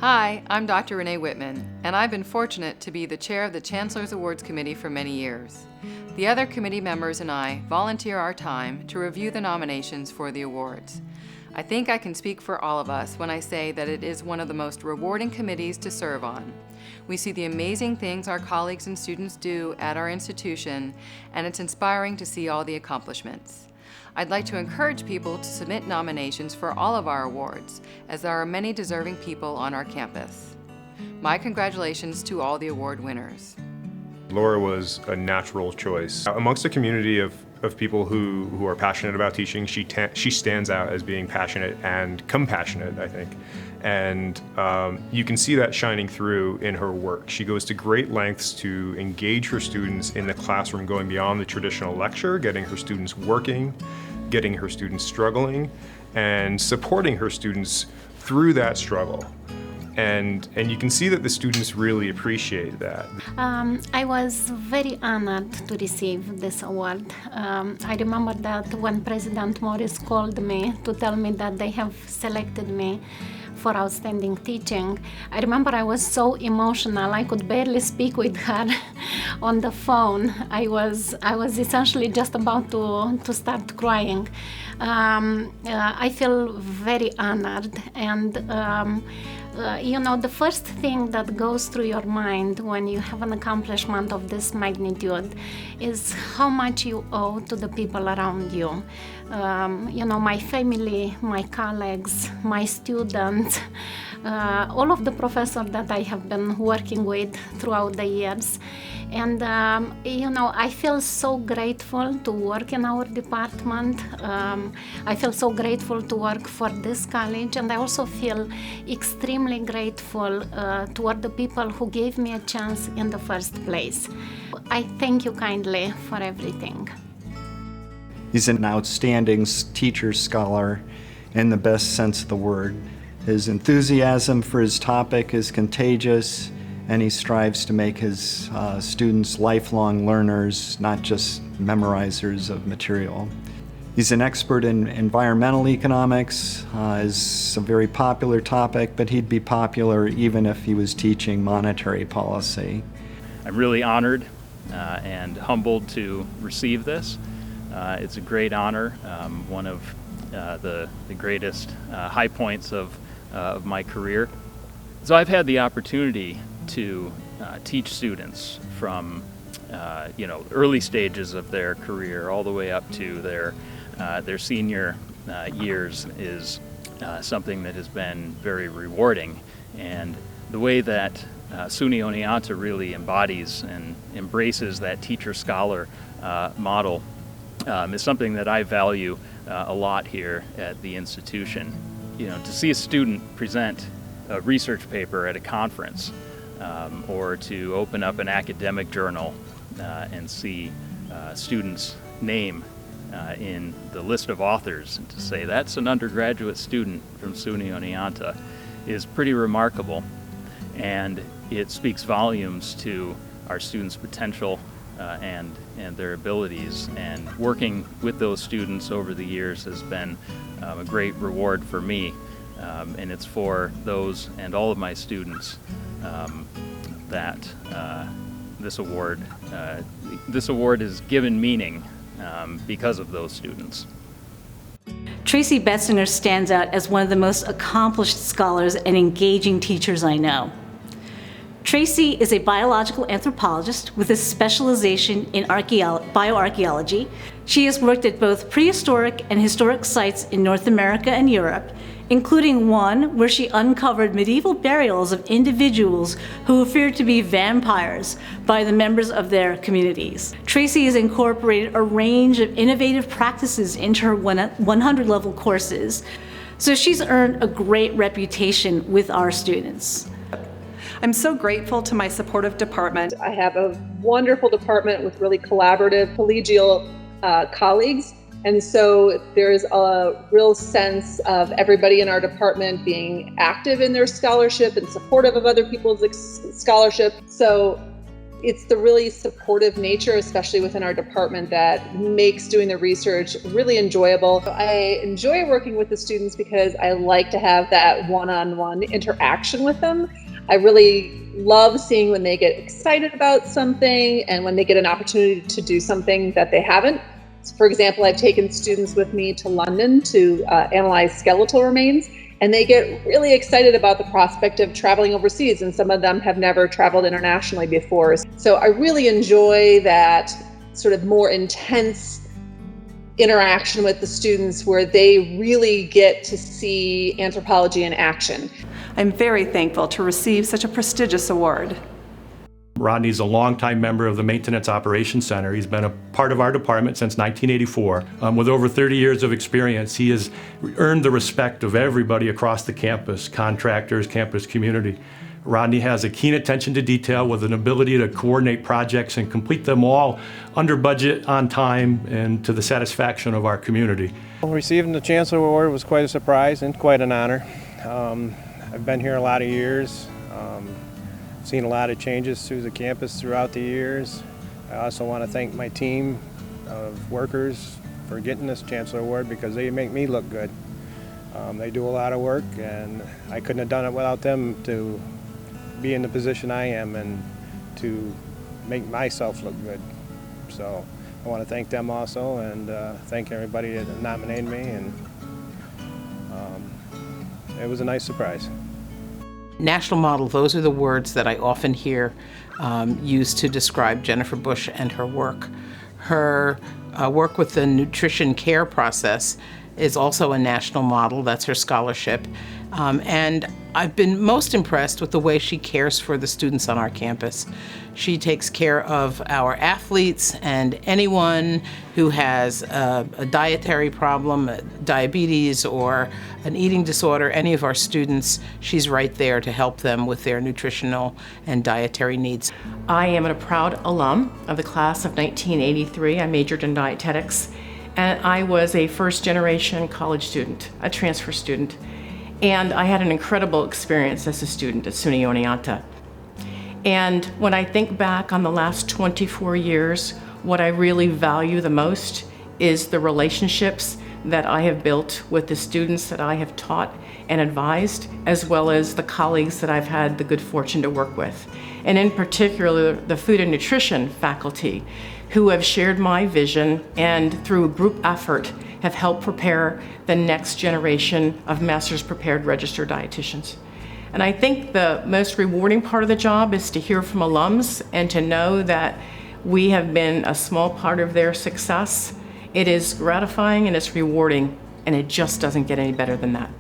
Hi, I'm Dr. Renee Whitman, and I've been fortunate to be the chair of the Chancellor's Awards Committee for many years. The other committee members and I volunteer our time to review the nominations for the awards. I think I can speak for all of us when I say that it is one of the most rewarding committees to serve on. We see the amazing things our colleagues and students do at our institution, and it's inspiring to see all the accomplishments. I'd like to encourage people to submit nominations for all of our awards, as there are many deserving people on our campus. My congratulations to all the award winners. Laura was a natural choice. Amongst a community of people who are passionate about teaching, she stands out as being passionate and compassionate, I think. And you can see that shining through in her work. She goes to great lengths to engage her students in the classroom, going beyond the traditional lecture, getting her students working, getting her students struggling, and supporting her students through that struggle. And you can see that the students really appreciate that. I was very honored to receive this award. I remember that when President Morris called me to tell me that they have selected me for outstanding teaching, I remember I was so emotional. I could barely speak with her on the phone. I was essentially just about to start crying. I feel very honored, and the first thing that goes through your mind when you have an accomplishment of this magnitude is how much you owe to the people around you. My family, my colleagues, my students, all of the professors that I have been working with throughout the years. And, I feel so grateful to work in our department. I feel so grateful to work for this college, and I also feel extremely grateful toward the people who gave me a chance in the first place. I thank you kindly for everything. He's an outstanding teacher scholar in the best sense of the word. His enthusiasm for his topic is contagious, and he strives to make his students lifelong learners, not just memorizers of material. He's an expert in environmental economics. Is a very popular topic, but he'd be popular even if he was teaching monetary policy. I'm really honored and humbled to receive this. It's a great honor, one of the greatest high points of my career. So I've had the opportunity to teach students from early stages of their career all the way up to their senior years is something that has been very rewarding. And the way that SUNY Oneonta really embodies and embraces that teacher-scholar model is something that I value a lot here at the institution. To see a student present a research paper at a conference, or to open up an academic journal and see students' name in the list of authors, and to say that's an undergraduate student from SUNY Oneonta is pretty remarkable, and it speaks volumes to our students' potential and their abilities. And working with those students over the years has been a great reward for me, and it's for those and all of my students that this award is given meaning because of those students. Tracy Betzinger stands out as one of the most accomplished scholars and engaging teachers I know. Tracy is a biological anthropologist with a specialization in bioarchaeology. She has worked at both prehistoric and historic sites in North America and Europe, including one where she uncovered medieval burials of individuals who appeared to be vampires by the members of their communities. Tracy has incorporated a range of innovative practices into her 100-level courses, so she's earned a great reputation with our students. I'm so grateful to my supportive department. I have a wonderful department with really collaborative, collegial colleagues. And so there's a real sense of everybody in our department being active in their scholarship and supportive of other people's scholarship. So, it's the really supportive nature, especially within our department, that makes doing the research really enjoyable. I enjoy working with the students because I like to have that one-on-one interaction with them. I really love seeing when they get excited about something and when they get an opportunity to do something that they haven't. For example, I've taken students with me to London to analyze skeletal remains, and they get really excited about the prospect of traveling overseas, and some of them have never traveled internationally before. So I really enjoy that sort of more intense interaction with the students where they really get to see anthropology in action. I'm very thankful to receive such a prestigious award. Rodney's a longtime member of the Maintenance Operations Center. He's been a part of our department since 1984. With over 30 years of experience, he has earned the respect of everybody across the campus, contractors, campus community. Rodney has a keen attention to detail with an ability to coordinate projects and complete them all under budget, on time, and to the satisfaction of our community. Receiving the Chancellor Award was quite a surprise and quite an honor. I've been here a lot of years. Seen a lot of changes through the campus throughout the years. I also want to thank my team of workers for getting this Chancellor Award because they make me look good. They do a lot of work, and I couldn't have done it without them to be in the position I am and to make myself look good. So I want to thank them also, and thank everybody that nominated me, and it was a nice surprise. National model, those are the words that I often hear used to describe Jennifer Bush and her work. Her work with the nutrition care process is also a national model. That's her scholarship. And I've been most impressed with the way she cares for the students on our campus. She takes care of our athletes and anyone who has a dietary problem, diabetes or an eating disorder, any of our students, she's right there to help them with their nutritional and dietary needs. I am a proud alum of the class of 1983. I majored in dietetics, and I was a first-generation college student, a transfer student. And I had an incredible experience as a student at SUNY Oneonta. And when I think back on the last 24 years, what I really value the most is the relationships that I have built with the students that I have taught and advised, as well as the colleagues that I've had the good fortune to work with. And in particular, the food and nutrition faculty, who have shared my vision and through a group effort have helped prepare the next generation of master's prepared registered dietitians. And I think the most rewarding part of the job is to hear from alums and to know that we have been a small part of their success. It is gratifying and it's rewarding, and it just doesn't get any better than that.